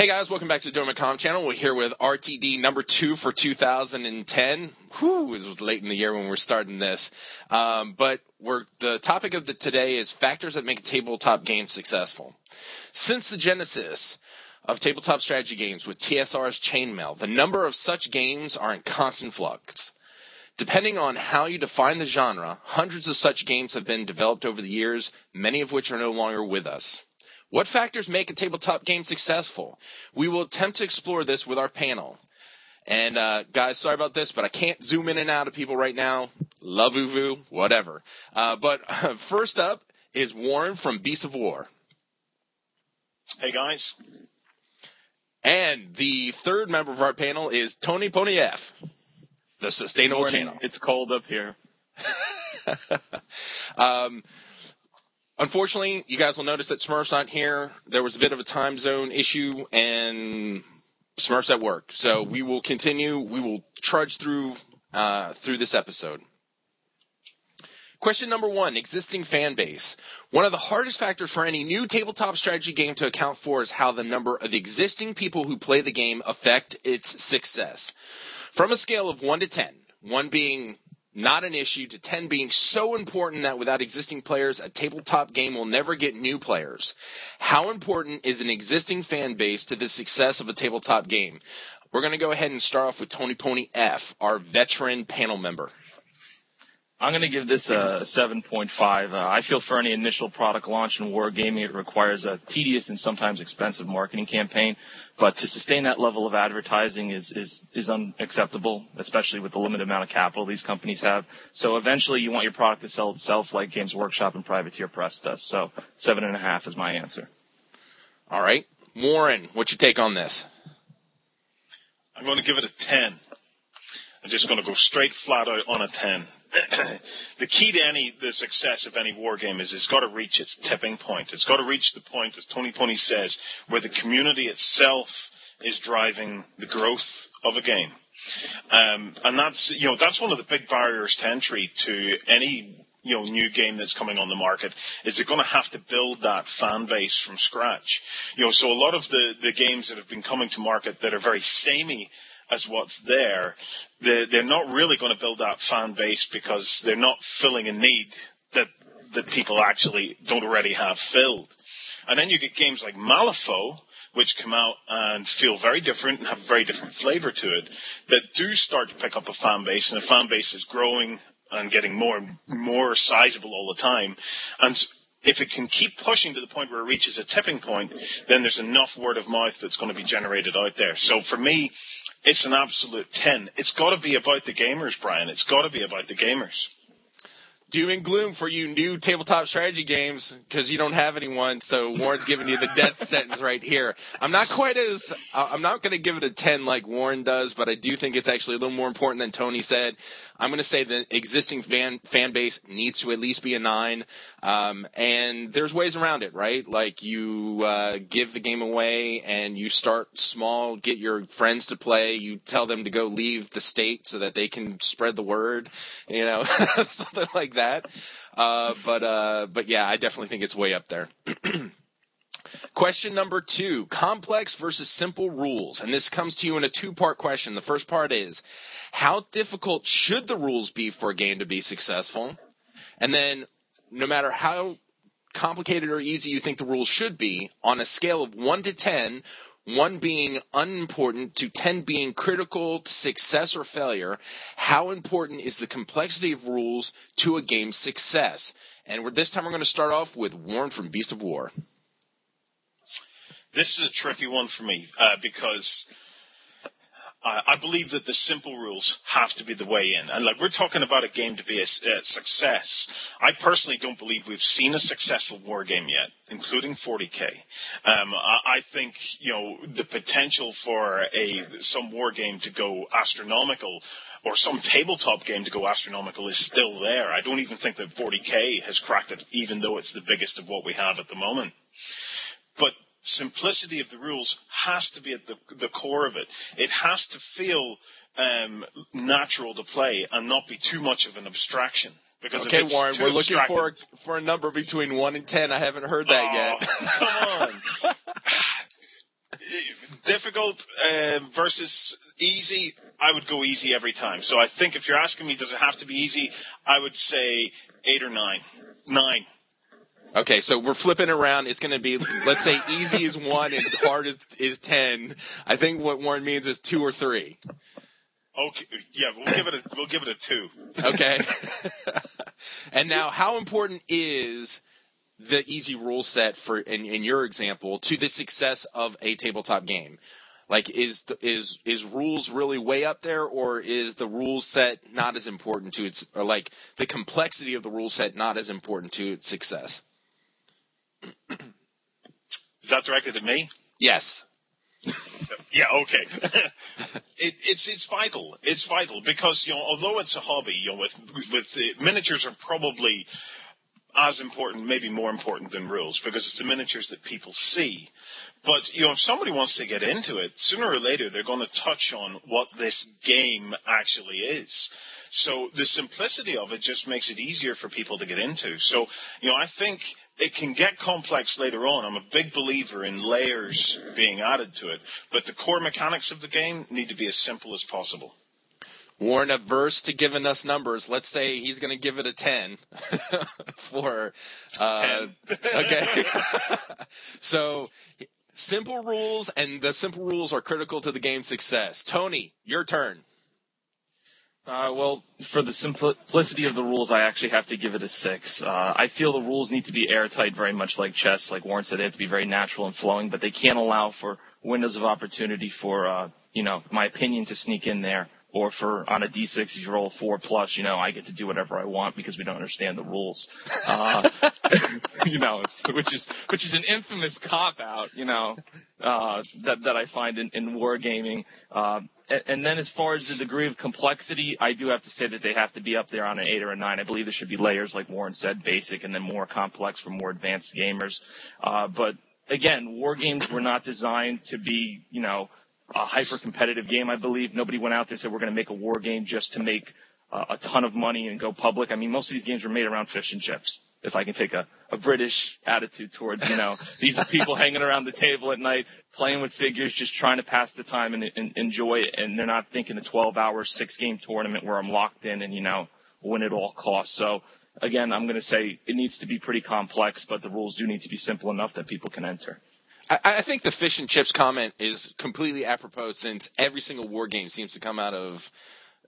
Hey guys, welcome back to the Doremicom channel. We're here with RTD number 2 for 2010. Whew, it was late in the year when we're starting this. But the topic of today is factors that make a tabletop game successful. Since the genesis of tabletop strategy games with TSR's chainmail, the number of such games are in constant flux. Depending on how you define the genre, hundreds of such games have been developed over the years, many of which are no longer with us. What factors make a tabletop game successful? We will attempt to explore this with our panel. And guys, sorry about this, but I can't zoom in and out of people right now. Love-oo-voo, whatever. But first up is Warren from Beasts of War. Hey guys. And the third member of our panel is Tony Pony F, the Sustainable Channel. It's cold up here. Unfortunately, you guys will notice that Smurf's not here. There was a bit of a time zone issue, and Smurf's at work. So we will continue. We will trudge through this episode. Question number 1, existing fan base. One of the hardest factors for any new tabletop strategy game to account for is how the number of existing people who play the game affect its success. From a scale of 1 to 10, 1 being not an issue, to 10 being so important that without existing players, a tabletop game will never get new players. How important is an existing fan base to the success of a tabletop game? We're going to go ahead and start off with Tony Pony F, our veteran panel member. I'm going to give this a 7.5. I feel for any initial product launch in wargaming, it requires a tedious and sometimes expensive marketing campaign. But to sustain that level of advertising is unacceptable, especially with the limited amount of capital these companies have. So eventually you want your product to sell itself like Games Workshop and Privateer Press does. So 7.5 is my answer. All right. Warren, what's your take on this? I'm going to give it a 10. I'm just going to go straight flat out on a 10. The key to the success of any war game is it's got to reach its tipping point. It's got to reach the point, as Tony Pony says, where the community itself is driving the growth of a game. And that's one of the big barriers to entry to any new game that's coming on the market, is they're going to have to build that fan base from scratch. So a lot of the games that have been coming to market that are very samey as what's there, they're not really going to build that fan base because they're not filling a need that people actually don't already have filled. And then you get games like Malifaux, which come out and feel very different and have a very different flavor to it, that do start to pick up a fan base, and the fan base is growing and getting more and more sizable all the time. And if it can keep pushing to the point where it reaches a tipping point, then there's enough word of mouth that's going to be generated out there. So for me, it's an absolute 10. It's got to be about the gamers, Brian. It's got to be about the gamers. Doom and gloom for you new tabletop strategy games, because you don't have anyone, so Warren's giving you the death sentence right here. I'm not going to give it a 10 like Warren does, but I do think it's actually a little more important than Tony said. I'm going to say the existing fan base needs to at least be a 9, and there's ways around it, right? Like you give the game away and you start small, get your friends to play, you tell them to go leave the state so that they can spread the word, something like that. But yeah, I definitely think it's way up there. Question number 2, complex versus simple rules. And this comes to you in a 2-part question. The first part is, how difficult should the rules be for a game to be successful? And then, no matter how complicated or easy you think the rules should be, on a scale of 1 to 10, 1 being unimportant to 10 being critical to success or failure, how important is the complexity of rules to a game's success? And this time we're going to start off with Warren from Beasts of War. This is a tricky one for me because I believe that the simple rules have to be the way in. And we're talking about a game to be a success. I personally don't believe we've seen a successful war game yet, including 40K. I think, the potential for some war game to go astronomical, or some tabletop game to go astronomical, is still there. I don't even think that 40K has cracked it, even though it's the biggest of what we have at the moment. But simplicity of the rules has to be at the core of it. It has to feel natural to play and not be too much of an abstraction. Because okay, Warren, we're looking for a number between 1 and 10. I haven't heard that yet. Come on. Difficult versus easy, I would go easy every time. So I think if you're asking me, does it have to be easy, I would say 8 or 9. 9. Okay, so we're flipping around. It's going to be, let's say easy is 1 and hard is 10. I think what Warren means is 2 or 3. Okay, yeah, we'll give it a 2. Okay. And now, how important is the easy rule set for, in your example, to the success of a tabletop game? Like, is rules really way up there, or is the rule set not as important to its, or like the complexity of the rule set not as important to its success? Is that directed at me? Yes. Yeah, okay. It's vital. It's vital because, although it's a hobby, with miniatures are probably as important, maybe more important than rules, because it's the miniatures that people see. But, if somebody wants to get into it, sooner or later they're going to touch on what this game actually is. So the simplicity of it just makes it easier for people to get into. So, I think it can get complex later on. I'm a big believer in layers being added to it, but the core mechanics of the game need to be as simple as possible. Warren averse to giving us numbers. Let's say he's going to give it a 10 for 10. Okay. So simple rules, and the simple rules are critical to the game's success. Tony, your turn. Well, for the simplicity of the rules, I actually have to give it a 6. I feel the rules need to be airtight, very much like chess. Like Warren said, they have to be very natural and flowing, but they can't allow for windows of opportunity for, my opinion to sneak in there. Or for on a D6, if you roll a 4+, I get to do whatever I want because we don't understand the rules. Which is an infamous cop-out, that I find in wargaming. And then as far as the degree of complexity, I do have to say that they have to be up there on an 8 or a 9. I believe there should be layers, like Warren said, basic and then more complex for more advanced gamers. But again, war games were not designed to be, a hyper-competitive game, I believe. Nobody went out there and said, we're going to make a war game just to make a ton of money and go public. I mean, most of these games were made around fish and chips, if I can take a British attitude towards, these are people hanging around the table at night, playing with figures, just trying to pass the time and enjoy it. And they're not thinking a 12-hour, 6-game tournament where I'm locked in and, win at all costs. So, again, I'm going to say it needs to be pretty complex, but the rules do need to be simple enough that people can enter. I think the fish and chips comment is completely apropos, since every single war game seems to come out of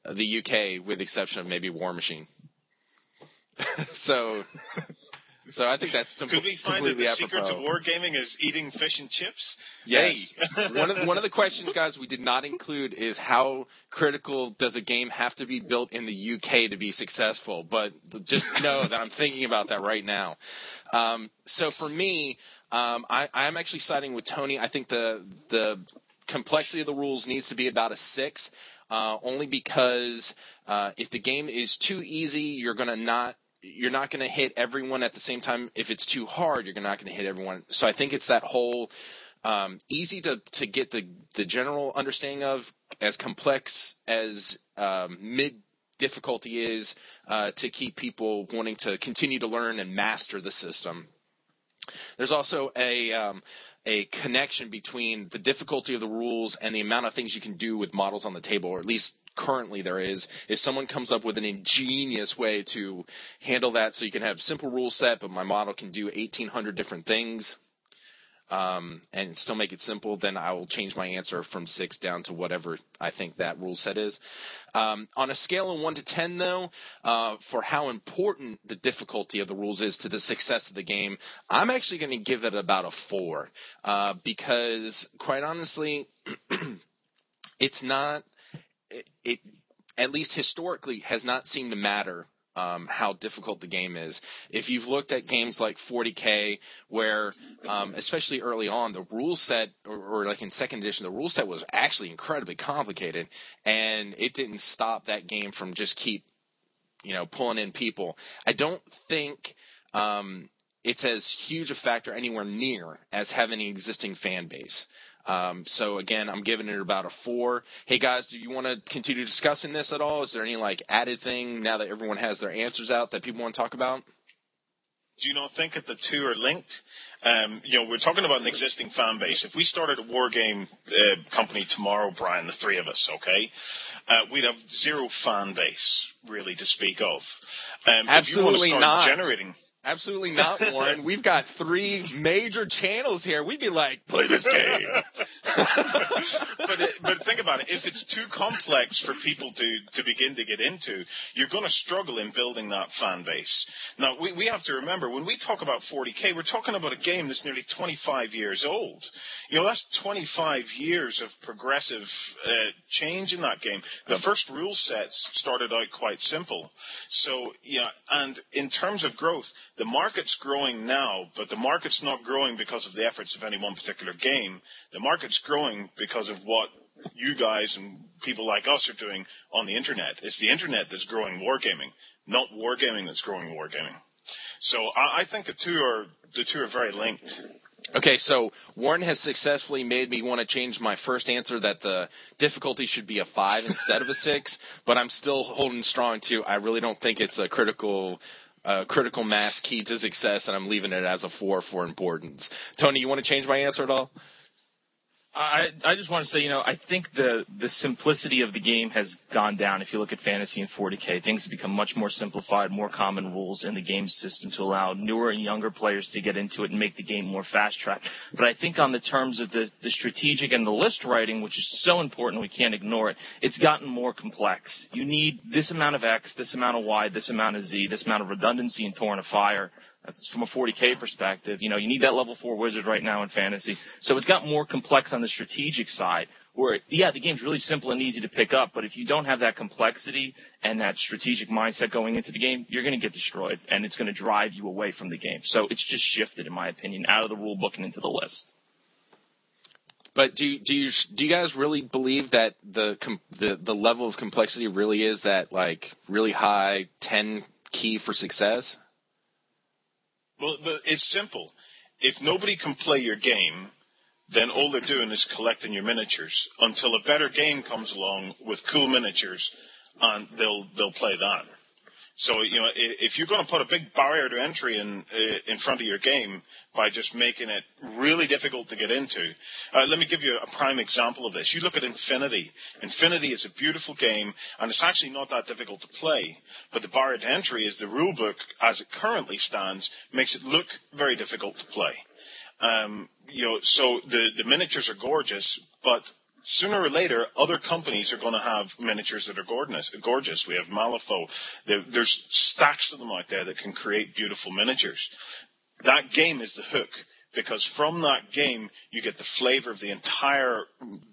the UK, with the exception of maybe War Machine. So I think that's Could we find that the secret to wargaming is eating fish and chips? Yes. Hey. One of the questions, guys, we did not include is how critical does a game have to be built in the UK to be successful? But just know that I'm thinking about that right now. So for me, I'm actually siding with Tony. I think the complexity of the rules needs to be about a 6, only because if the game is too easy, you're not going to hit everyone at the same time. If it's too hard, you're not going to hit everyone. So I think it's that whole easy to get the general understanding of, as complex as mid difficulty is, to keep people wanting to continue to learn and master the system. There's also a connection between the difficulty of the rules and the amount of things you can do with models on the table, or at least currently there is. If someone comes up with an ingenious way to handle that, so you can have simple rule set, but my model can do 1,800 different things, and still make it simple, then I will change my answer from 6 down to whatever I think that rule set is. On a scale of 1 to 10, though, for how important the difficulty of the rules is to the success of the game, I'm actually going to give it about a 4, because quite honestly, it's not, it at least historically has not seemed to matter how difficult the game is. If you've looked at games like 40K, where especially early on, the rule set, or like in second edition, the rule set was actually incredibly complicated, and it didn't stop that game from just keep pulling in people. I don't think it's as huge a factor anywhere near as having an existing fan base. So again, I'm giving it about a 4. Hey guys, do you want to continue discussing this at all? Is there any added thing now that everyone has their answers out that people want to talk about? do you not think that the two are linked? We're talking about an existing fan base. If we started a war game company tomorrow, Brian, the three of us, okay, we'd have zero fan base really to speak of. Absolutely if you want to start not. Generating. Absolutely not, Warren. We've got 3 major channels here. We'd be like, play this game. But think about it. If it's too complex for people to begin to get into, you're going to struggle in building that fan base. Now, we have to remember, when we talk about 40K, we're talking about a game that's nearly 25 years old. That's 25 years of progressive change in that game. The first rule sets started out quite simple. So, and in terms of growth, the market's growing now, but the market's not growing because of the efforts of any one particular game. The market's growing because of what you guys and people like us are doing on the internet. It's the internet that's growing wargaming, not wargaming that's growing wargaming. So I think the two are very linked. Okay, so Warren has successfully made me want to change my first answer that the difficulty should be a 5 instead of a 6, but I'm still holding strong to I really don't think it's a critical mass key to success, and I'm leaving it as a 4 for importance. Tony, you want to change my answer at all? I just want to say, I think the simplicity of the game has gone down. If you look at Fantasy and 40K, things have become much more simplified, more common rules in the game system to allow newer and younger players to get into it and make the game more fast-tracked. But I think on the terms of the strategic and the list writing, which is so important, we can't ignore it, it's gotten more complex. You need this amount of X, this amount of Y, this amount of Z, this amount of redundancy in Torrent of Fire. From a 40K perspective, you need that level 4 wizard right now in Fantasy. So it's got more complex on the strategic side where, the game's really simple and easy to pick up, but if you don't have that complexity and that strategic mindset going into the game, you're going to get destroyed, and it's going to drive you away from the game. So it's just shifted, in my opinion, out of the rule book and into the list. But do you guys really believe that the level of complexity really is that, like, really high 10 key for success? Well, it's simple. If nobody can play your game, then all they're doing is collecting your miniatures until a better game comes along with cool miniatures, and they'll play that. So, if you're going to put a big barrier to entry in front of your game by just making it really difficult to get into, let me give you a prime example of this. You look at Infinity. Infinity is a beautiful game, and it's actually not that difficult to play. But the barrier to entry is the rule book, as it currently stands, makes it look very difficult to play. So the miniatures are gorgeous, but sooner or later, other companies are going to have miniatures that are gorgeous. We have Malifaux. There's stacks of them out there that can create beautiful miniatures. That game is the hook, because from that game, you get the flavor of the entire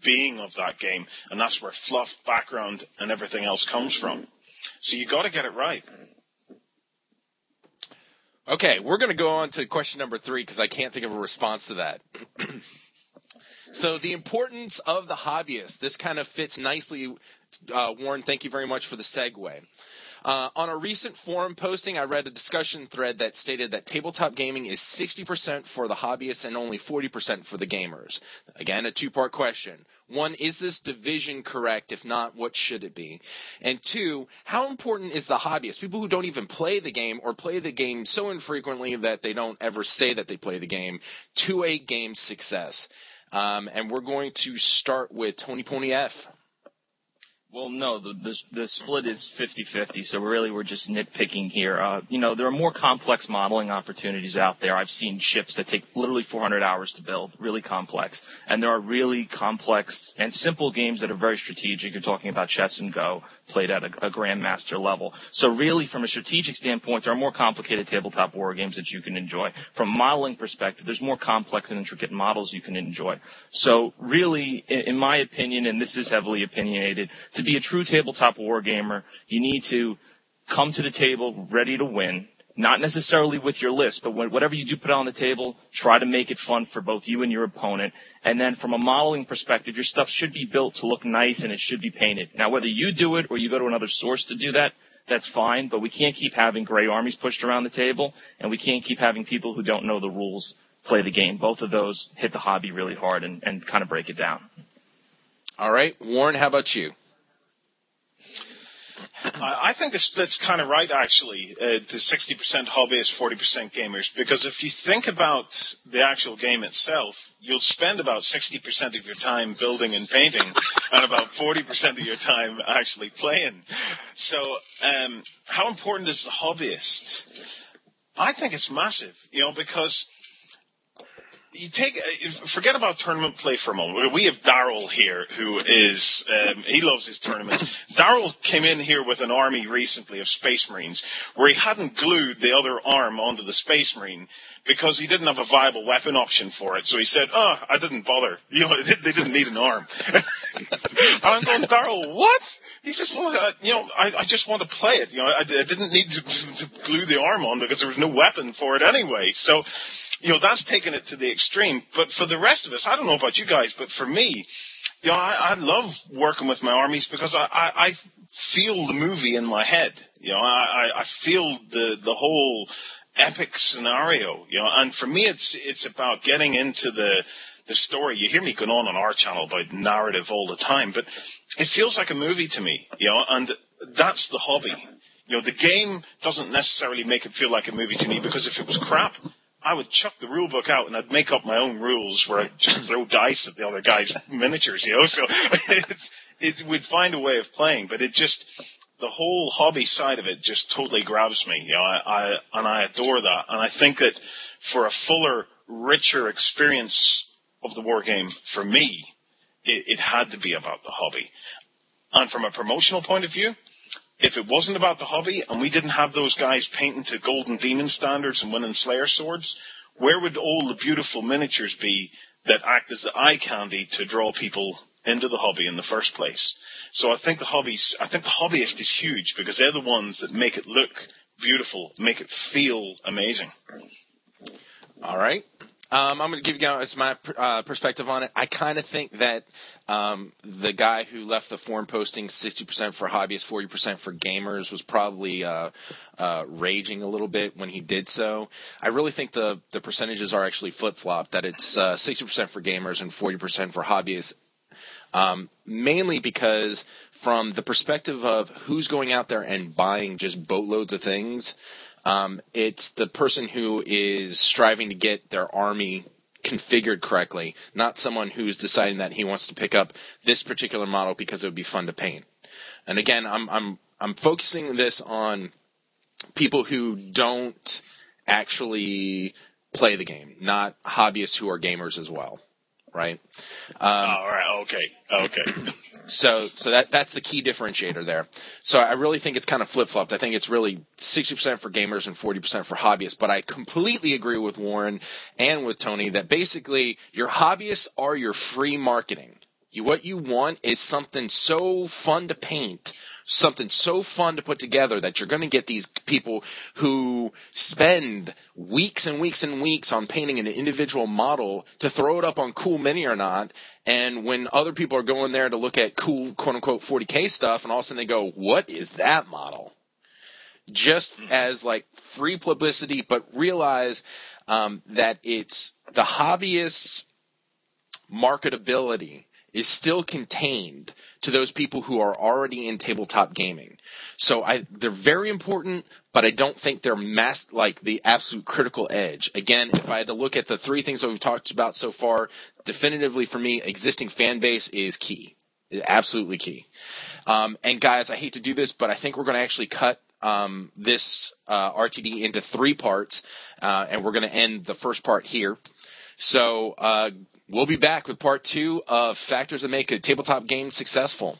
being of that game, and that's where fluff, background, and everything else comes from. So you got to get it right. Okay, we're going to go on to question number 3 because I can't think of a response to that. So the importance of the hobbyist. This kind of fits nicely. Warren, thank you very much for the segue. On a recent forum posting, I read a discussion thread that stated that tabletop gaming is 60% for the hobbyists and only 40% for the gamers. Again, a 2-part question. 1, is this division correct? If not, what should it be? And 2, how important is the hobbyist? People who don't even play the game or play the game so infrequently that they don't ever say that they play the game to a game's success. And we're going to start with Tony Pony F. Well, no, the split is 50-50, so really we're just nitpicking here. There are more complex modeling opportunities out there. I've seen ships that take literally 400 hours to build, really complex. And there are really complex and simple games that are very strategic. You're talking about chess and Go, played at a grandmaster level. So really, from a strategic standpoint, there are more complicated tabletop war games that you can enjoy. From a modeling perspective, there's more complex and intricate models you can enjoy. So really, in my opinion, and this is heavily opinionated, to be a true tabletop war gamer, you need to come to the table ready to win, not necessarily with your list, but whatever you do put on the table, try to make it fun for both you and your opponent. And then from a modeling perspective, your stuff should be built to look nice and it should be painted. Now, whether you do it or you go to another source to do that, that's fine, but we can't keep having gray armies pushed around the table, and we can't keep having people who don't know the rules play the game. Both of those hit the hobby really hard and kind of break it down. All right. Warren, how about you? I think the split's kind of right, actually, to 60% hobbyists, 40% gamers, because if you think about the actual game itself, you'll spend about 60% of your time building and painting and about 40% of your time actually playing. So how important is the hobbyist? I think it's massive, because you forget about tournament play for a moment. We have Darryl here who is, he loves his tournaments. Darryl came in here with an army recently of Space Marines where he hadn't glued the other arm onto the Space Marine because he didn't have a viable weapon option for it. So he said, I didn't bother. They didn't need an arm. I'm going, Darryl, what? He says, well, I just want to play it. I didn't need to glue the arm on because there was no weapon for it anyway. So, that's taken it to the extreme. But for the rest of us, I don't know about you guys, but for me, I love working with my armies because I feel the movie in my head. I feel the whole epic scenario. And for me, it's about getting into the story. You hear me going on our channel about narrative all the time, but it feels like a movie to me, and that's the hobby. The game doesn't necessarily make it feel like a movie to me because if it was crap, I would chuck the rule book out and I'd make up my own rules where I'd just throw dice at the other guy's miniatures, so it would find a way of playing, but the whole hobby side of it just totally grabs me, I adore that. And I think that for a fuller, richer experience of the war game, for me, it had to be about the hobby. And from a promotional point of view, if it wasn't about the hobby and we didn't have those guys painting to golden demon standards and winning Slayer swords, where would all the beautiful miniatures be that act as the eye candy to draw people into the hobby in the first place? So I think the hobbyist is huge because they're the ones that make it look beautiful, make it feel amazing. All right. I'm going to give you guys my perspective on it. I kind of think that the guy who left the forum posting 60% for hobbyists, 40% for gamers was probably raging a little bit when he did so. I really think the percentages are actually flip-flopped, that it's 60% for gamers and 40% for hobbyists, mainly because from the perspective of who's going out there and buying just boatloads of things, it's the person who is striving to get their army configured correctly, not someone who's deciding that he wants to pick up this particular model because it would be fun to paint. And again, I'm focusing this on people who don't actually play the game, not hobbyists who are gamers as well, right? All right, okay. So that's the key differentiator there. So I really think it's kind of flip-flopped. I think it's really 60% for gamers and 40% for hobbyists. But I completely agree with Warren and with Tony that basically your hobbyists are your free marketing. What you want is something so fun to paint, something so fun to put together that you're going to get these people who spend weeks and weeks and weeks on painting an individual model to throw it up on Cool Mini or not. And when other people are going there to look at cool, quote-unquote, 40K stuff, and all of a sudden they go, what is that model? Just as, like, free publicity, but realize that it's the hobbyist's marketability is still contained to those people who are already in tabletop gaming. So they're very important, but I don't think they're the absolute critical edge. Again, if I had to look at the three things that we've talked about so far, definitively for me, existing fan base is key. Absolutely key. And guys, I hate to do this, but I think we're going to actually cut this RTD into 3 parts, and we're going to end the first part here. So we'll be back with part 2 of factors that make a tabletop game successful.